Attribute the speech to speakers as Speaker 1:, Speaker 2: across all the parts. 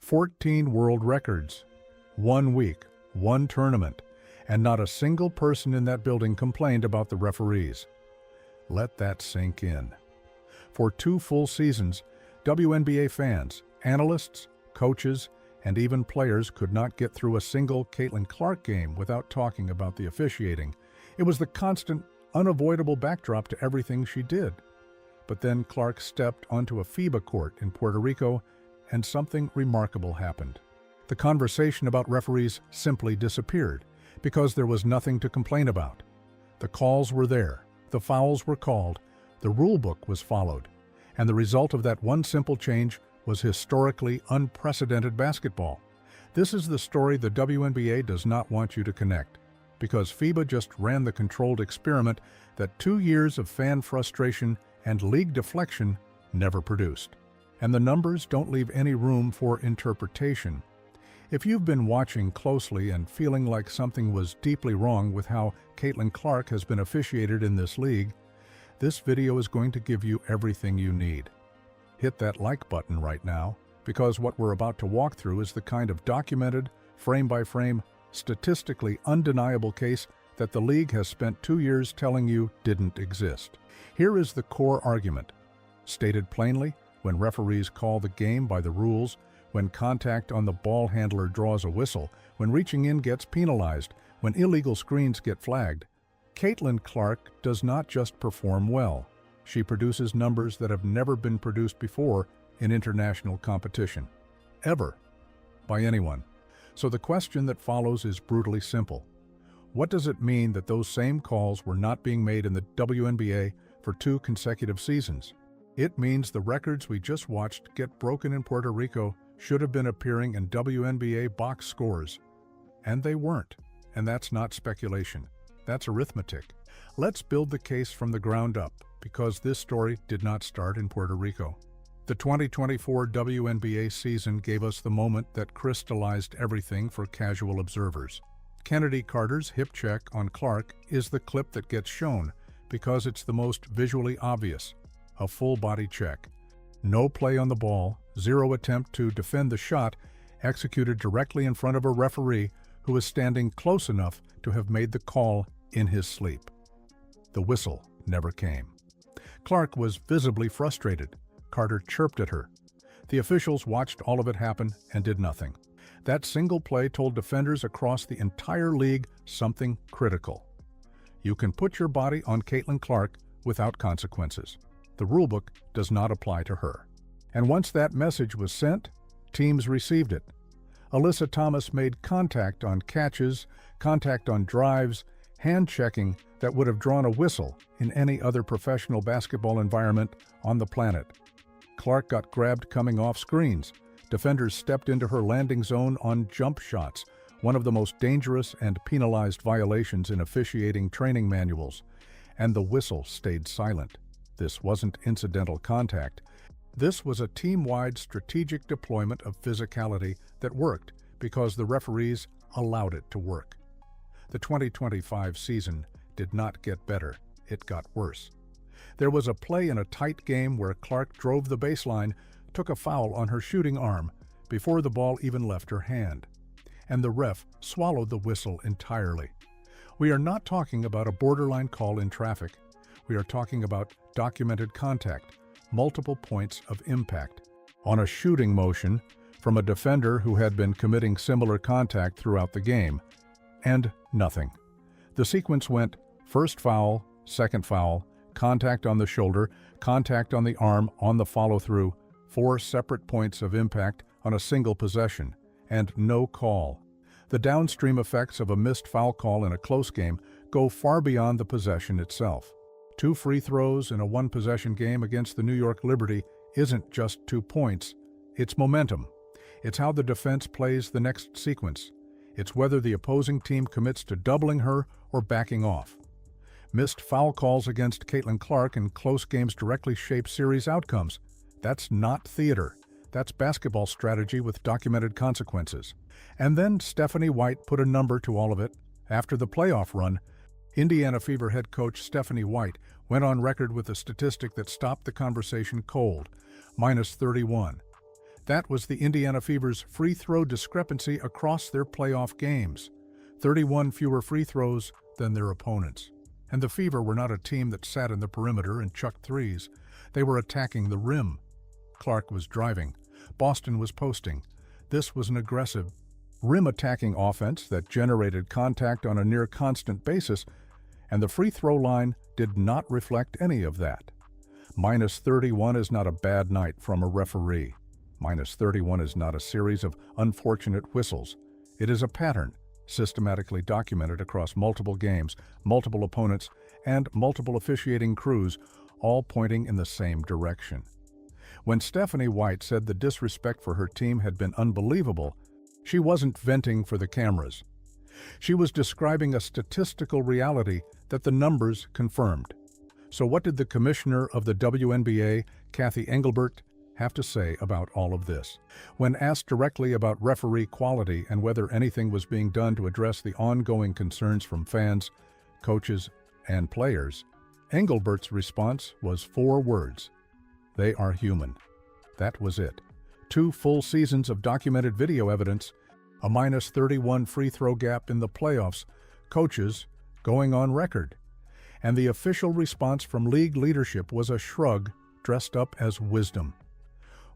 Speaker 1: 14 world records, 1 week, 1 tournament, and not a single person in that building complained about the referees. Let that sink in. For 2 full seasons, WNBA fans, analysts, coaches, and even players could not get through a single Caitlin Clark game without talking about the officiating. It was the constant, unavoidable backdrop to everything she did. But then Clark stepped onto a FIBA court in Puerto Rico, and something remarkable happened. The conversation about referees simply disappeared because there was nothing to complain about. The calls were there, the fouls were called, the rulebook was followed, and the result of that one simple change was historically unprecedented basketball. This is the story the WNBA does not want you to connect, because FIBA just ran the controlled experiment that 2 years of fan frustration and league deflection never produced. And the numbers don't leave any room for interpretation. If you've been watching closely and feeling like something was deeply wrong with how Caitlin Clark has been officiated in this league, this video is going to give you everything you need. Hit that like button right now, because what we're about to walk through is the kind of documented, frame-by-frame, statistically undeniable case that the league has spent 2 years telling you didn't exist. Here is the core argument. Stated plainly, when referees call the game by the rules, when contact on the ball handler draws a whistle, when reaching in gets penalized, when illegal screens get flagged, Caitlin Clark does not just perform well. She produces numbers that have never been produced before in international competition. Ever. By anyone. So the question that follows is brutally simple. What does it mean that those same calls were not being made in the WNBA for 2 consecutive seasons? It means the records we just watched get broken in Puerto Rico should have been appearing in WNBA box scores. And they weren't. And that's not speculation. That's arithmetic. Let's build the case from the ground up, because this story did not start in Puerto Rico. The 2024 WNBA season gave us the moment that crystallized everything for casual observers. Kennedy Carter's hip check on Clark is the clip that gets shown because it's the most visually obvious. A full-body check. No play on the ball, 0 attempt to defend the shot, executed directly in front of a referee who was standing close enough to have made the call in his sleep. The whistle never came. Clark was visibly frustrated. Carter chirped at her. The officials watched all of it happen and did nothing. That single play told defenders across the entire league something critical. You can put your body on Caitlin Clark without consequences. The rulebook does not apply to her. And once that message was sent, teams received it. Alyssa Thomas made contact on catches, contact on drives, hand-checking that would have drawn a whistle in any other professional basketball environment on the planet. Clark got grabbed coming off screens. Defenders stepped into her landing zone on jump shots, one of the most dangerous and penalized violations in officiating training manuals. And the whistle stayed silent. This wasn't incidental contact. This was a team-wide strategic deployment of physicality that worked because the referees allowed it to work. The 2025 season did not get better, it got worse. There was a play in a tight game where Clark drove the baseline, took a foul on her shooting arm before the ball even left her hand, and the ref swallowed the whistle entirely. We are not talking about a borderline call in traffic. We are talking about documented contact, multiple points of impact, on a shooting motion from a defender who had been committing similar contact throughout the game, and nothing. The sequence went first foul, second foul, contact on the shoulder, contact on the arm on the follow-through, 4 separate points of impact on a single possession, and no call. The downstream effects of a missed foul call in a close game go far beyond the possession itself. 2 free throws in a 1-possession game against the New York Liberty isn't just 2 points, it's momentum. It's how the defense plays the next sequence. It's whether the opposing team commits to doubling her or backing off. Missed foul calls against Caitlin Clark in close games directly shape series outcomes. That's not theater. That's basketball strategy with documented consequences. And then Stephanie White put a number to all of it. After the playoff run, Indiana Fever head coach Stephanie White went on record with a statistic that stopped the conversation cold, -31. That was the Indiana Fever's free throw discrepancy across their playoff games. 31 fewer free throws than their opponents. And the Fever were not a team that sat in the perimeter and chucked threes. They were attacking the rim. Clark was driving. Boston was posting. This was an aggressive, rim-attacking offense that generated contact on a near-constant basis, and the free throw line did not reflect any of that. Minus 31 is not a bad night from a referee. Minus 31 is not a series of unfortunate whistles. It is a pattern, systematically documented across multiple games, multiple opponents, and multiple officiating crews, all pointing in the same direction. When Stephanie White said the disrespect for her team had been unbelievable, she wasn't venting for the cameras. She was describing a statistical reality that the numbers confirmed. So what did the commissioner of the WNBA, Cathy Engelbert, have to say about all of this? When asked directly about referee quality and whether anything was being done to address the ongoing concerns from fans, coaches, and players, Engelbert's response was 4 words. They are human. That was it. 2 full seasons of documented video evidence, a minus 31 free throw gap in the playoffs, coaches going on record. And the official response from league leadership was a shrug dressed up as wisdom.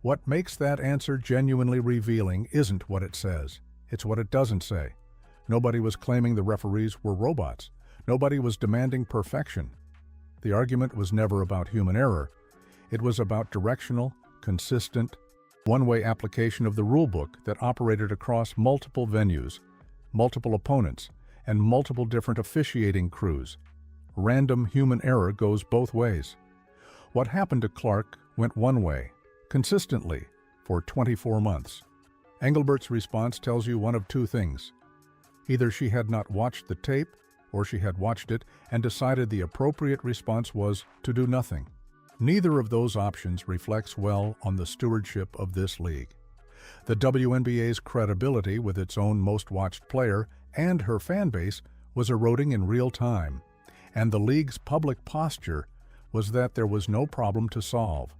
Speaker 1: What makes that answer genuinely revealing isn't what it says. It's what it doesn't say. Nobody was claiming the referees were robots. Nobody was demanding perfection. The argument was never about human error. It was about directional, consistent, one-way application of the rulebook that operated across multiple venues, multiple opponents, and multiple different officiating crews. Random human error goes both ways. What happened to Clark went one way, consistently, for 24 months. Engelbert's response tells you one of 2 things. Either she had not watched the tape, or she had watched it and decided the appropriate response was to do nothing. Neither of those options reflects well on the stewardship of this league. The WNBA's credibility with its own most-watched player and her fan base was eroding in real time, and the league's public posture was that there was no problem to solve.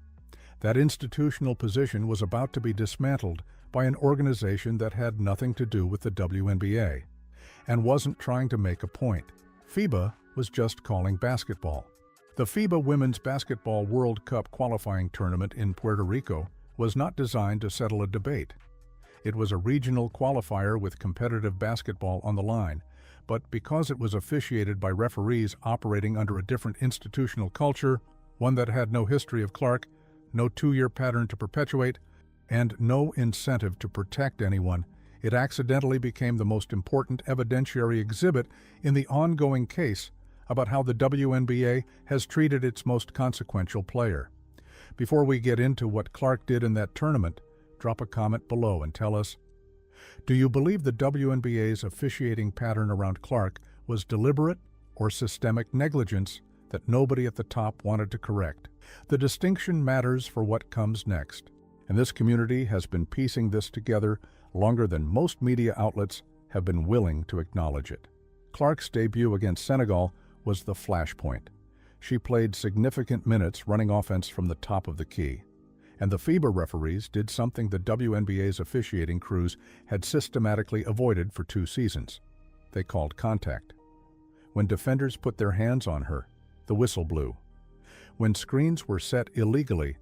Speaker 1: That institutional position was about to be dismantled by an organization that had nothing to do with the WNBA and wasn't trying to make a point. FIBA was just calling basketball. The FIBA Women's Basketball World Cup qualifying tournament in Puerto Rico was not designed to settle a debate. It was a regional qualifier with competitive basketball on the line, but because it was officiated by referees operating under a different institutional culture, one that had no history of Clark, no 2-year pattern to perpetuate, and no incentive to protect anyone, it accidentally became the most important evidentiary exhibit in the ongoing case about how the WNBA has treated its most consequential player. Before we get into what Clark did in that tournament, drop a comment below and tell us, do you believe the WNBA's officiating pattern around Clark was deliberate or systemic negligence that nobody at the top wanted to correct? The distinction matters for what comes next, and this community has been piecing this together longer than most media outlets have been willing to acknowledge it. Clark's debut against Senegal was the flashpoint. She played significant minutes running offense from the top of the key, and the FIBA referees did something the WNBA's officiating crews had systematically avoided for 2 seasons. They called contact. When defenders put their hands on her, the whistle blew. When screens were set illegally,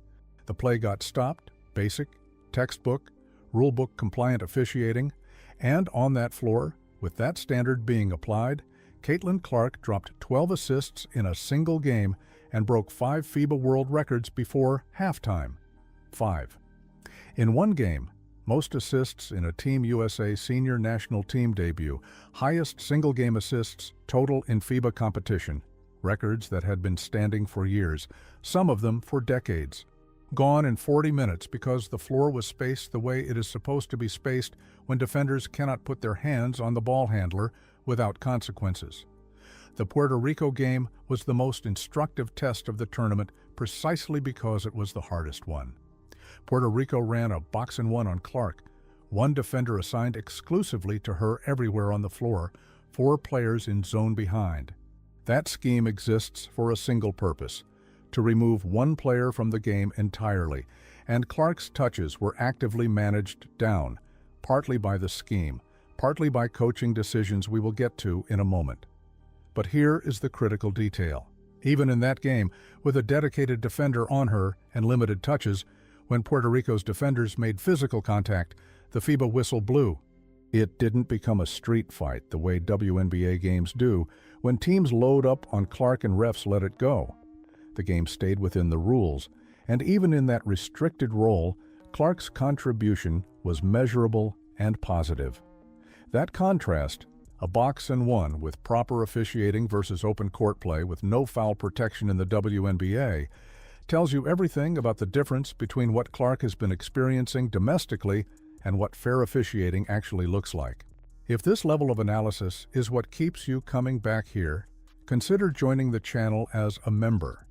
Speaker 1: the play got stopped, basic, textbook, rulebook compliant officiating, and on that floor, with that standard being applied, Caitlin Clark dropped 12 assists in a single game and broke 5 FIBA World Records before halftime. 5. In one game, most assists in a Team USA senior national team debut, highest single-game assists total in FIBA competition, records that had been standing for years, some of them for decades. Gone in 40 minutes because the floor was spaced the way it is supposed to be spaced when defenders cannot put their hands on the ball handler without consequences. The Puerto Rico game was the most instructive test of the tournament precisely because it was the hardest one. Puerto Rico ran a box-and-1 on Clark, one defender assigned exclusively to her everywhere on the floor, 4 players in zone behind. That scheme exists for a single purpose, to remove one player from the game entirely, and Clark's touches were actively managed down, partly by the scheme, partly by coaching decisions we will get to in a moment. But here is the critical detail. Even in that game, with a dedicated defender on her and limited touches, when Puerto Rico's defenders made physical contact, the FIBA whistle blew. It didn't become a street fight the way WNBA games do when teams load up on Clark and refs let it go. The game stayed within the rules, and even in that restricted role, Clark's contribution was measurable and positive. That contrast, a box and one with proper officiating versus open court play with no foul protection in the WNBA, tells you everything about the difference between what Clark has been experiencing domestically and what fair officiating actually looks like. If this level of analysis is what keeps you coming back here, consider joining the channel as a member.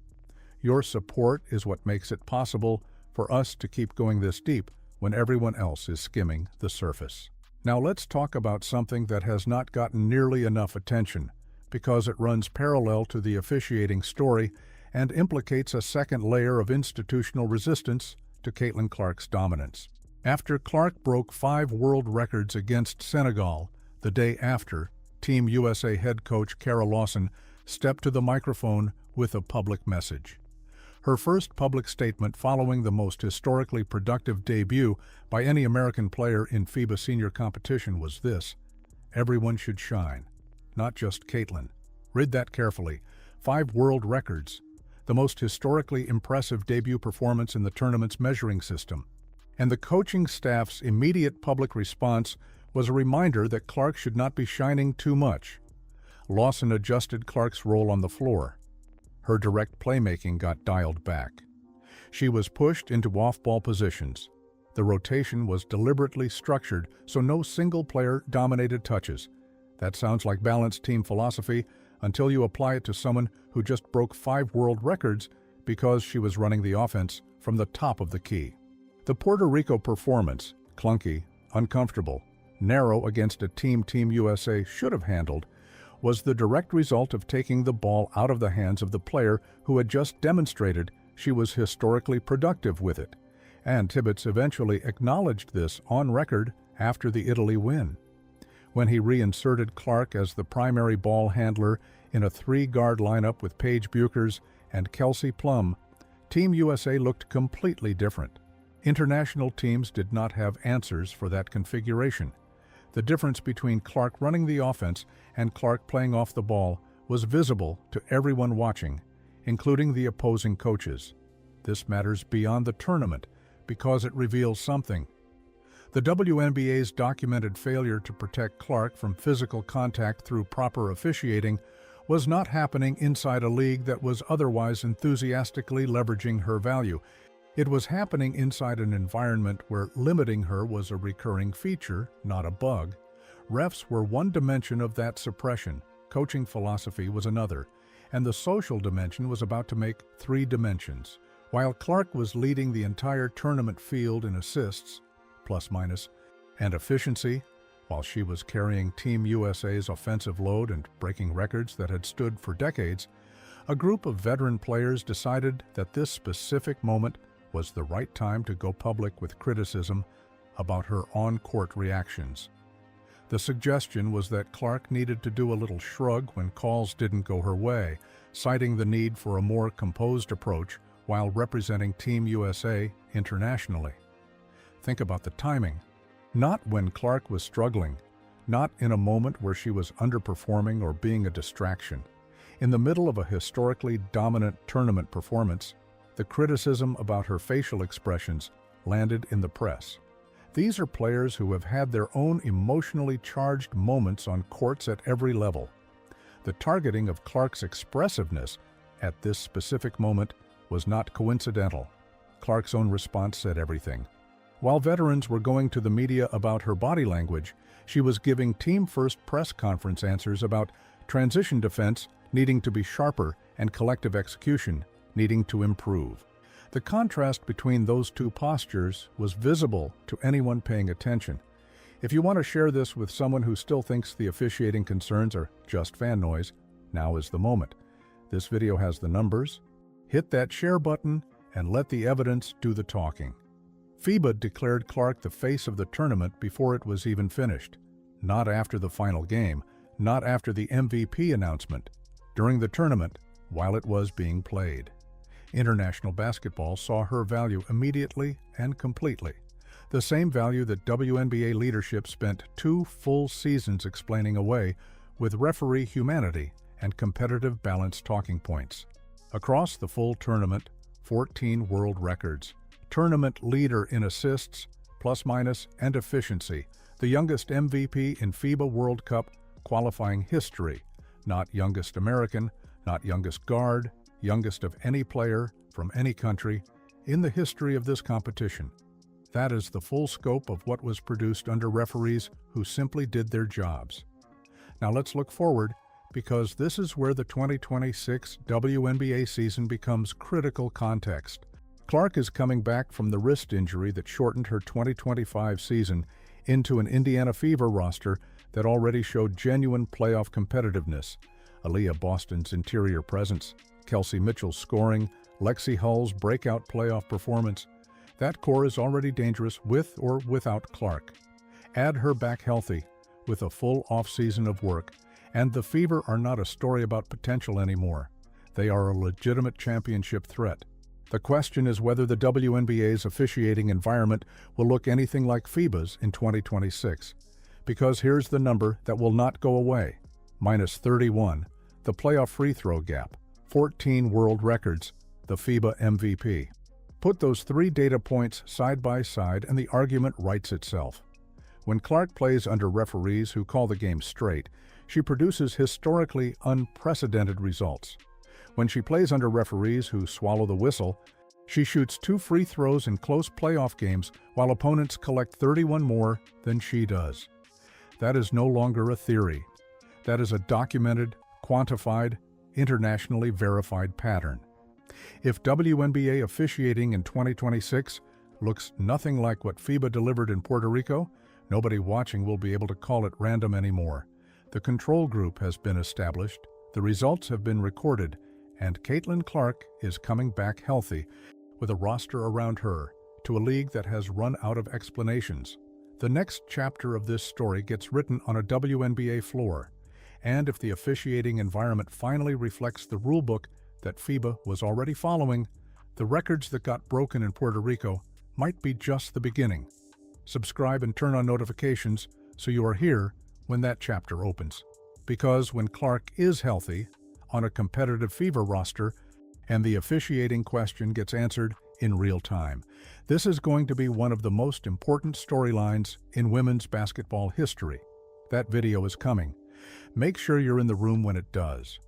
Speaker 1: Your support is what makes it possible for us to keep going this deep when everyone else is skimming the surface. Now let's talk about something that has not gotten nearly enough attention because it runs parallel to the officiating story and implicates a second layer of institutional resistance to Caitlin Clark's dominance. After Clark broke 5 world records against Senegal, the day after, Team USA head coach Lawson stepped to the microphone with a public message. Her first public statement following the most historically productive debut by any American player in FIBA senior competition was this: everyone should shine, not just Caitlin. Read that carefully. 5 world records, the most historically impressive debut performance in the tournament's measuring system. And the coaching staff's immediate public response was a reminder that Clark should not be shining too much. Lawson adjusted Clark's role on the floor. Her direct playmaking got dialed back. She was pushed into off-ball positions. The rotation was deliberately structured so no single player dominated touches. That sounds like balanced team philosophy until you apply it to someone who just broke 5 world records because she was running the offense from the top of the key. The Puerto Rico performance, clunky, uncomfortable, narrow against a Team USA should have handled, was the direct result of taking the ball out of the hands of the player who had just demonstrated she was historically productive with it. And Tibbetts eventually acknowledged this on record after the Italy win. When he reinserted Clark as the primary ball handler in a 3-guard lineup with Paige Buchers and Kelsey Plum, Team USA looked completely different. International teams did not have answers for that configuration. The difference between Clark running the offense and Clark playing off the ball was visible to everyone watching, including the opposing coaches. This matters beyond the tournament because it reveals something. The WNBA's documented failure to protect Clark from physical contact through proper officiating was not happening inside a league that was otherwise enthusiastically leveraging her value. It was happening inside an environment where limiting her was a recurring feature, not a bug. Refs were one dimension of that suppression, coaching philosophy was another, and the social dimension was about to make 3 dimensions. While Clark was leading the entire tournament field in assists, plus minus, and efficiency, while she was carrying Team USA's offensive load and breaking records that had stood for decades, a group of veteran players decided that this specific moment was the right time to go public with criticism about her on-court reactions. The suggestion was that Clark needed to do a little shrug when calls didn't go her way, citing the need for a more composed approach while representing Team USA internationally. Think about the timing. Not when Clark was struggling, not in a moment where she was underperforming or being a distraction. In the middle of a historically dominant tournament performance, the criticism about her facial expressions landed in the press. These are players who have had their own emotionally charged moments on courts at every level. The targeting of Clark's expressiveness at this specific moment was not coincidental. Clark's own response said everything. While veterans were going to the media about her body language, she was giving team-first press conference answers about transition defense needing to be sharper and collective execution needing to improve. The contrast between those 2 postures was visible to anyone paying attention. If you want to share this with someone who still thinks the officiating concerns are just fan noise, now is the moment. This video has the numbers. Hit that share button and let the evidence do the talking. FIBA declared Clark the face of the tournament before it was even finished. Not after the final game, not after the MVP announcement. During the tournament, while it was being played. International basketball saw her value immediately and completely. The same value that WNBA leadership spent 2 full seasons explaining away with referee humanity and competitive balance talking points. Across the full tournament, 14 world records. Tournament leader in assists, plus-minus, and efficiency. The youngest MVP in FIBA World Cup qualifying history. Not youngest American, not youngest guard, youngest of any player from any country in the history of this competition. That is the full scope of what was produced under referees who simply did their jobs. Now let's look forward, because this is where the 2026 WNBA season becomes critical context. Clark is coming back from the wrist injury that shortened her 2025 season into an Indiana Fever roster that already showed genuine playoff competitiveness. Aaliyah Boston's interior presence, Kelsey Mitchell's scoring, Lexi Hull's breakout playoff performance. That core is already dangerous with or without Clark. Add her back healthy, with a full off-season of work, and the Fever are not a story about potential anymore. They are a legitimate championship threat. The question is whether the WNBA's officiating environment will look anything like FIBA's in 2026. Because here's the number that will not go away. -31, the playoff free throw gap, 14 world records, the FIBA MVP. Put those 3 data points side by side and the argument writes itself. When Clark plays under referees who call the game straight, she produces historically unprecedented results. When she plays under referees who swallow the whistle, she shoots 2 free throws in close playoff games while opponents collect 31 more than she does. That is no longer a theory. That is a documented, quantified, internationally verified pattern. If WNBA officiating in 2026 looks nothing like what FIBA delivered in Puerto Rico, nobody watching will be able to call it random anymore. The control group has been established, the results have been recorded, and Caitlin Clark is coming back healthy with a roster around her to a league that has run out of explanations. The next chapter of this story gets written on a WNBA floor, and if the officiating environment finally reflects the rulebook that FIBA was already following, the records that got broken in Puerto Rico might be just the beginning. Subscribe and turn on notifications so you are here when that chapter opens. Because when Clark is healthy, on a competitive Fever roster, and the officiating question gets answered in real time, this is going to be one of the most important storylines in women's basketball history. That video is coming. Make sure you're in the room when it does.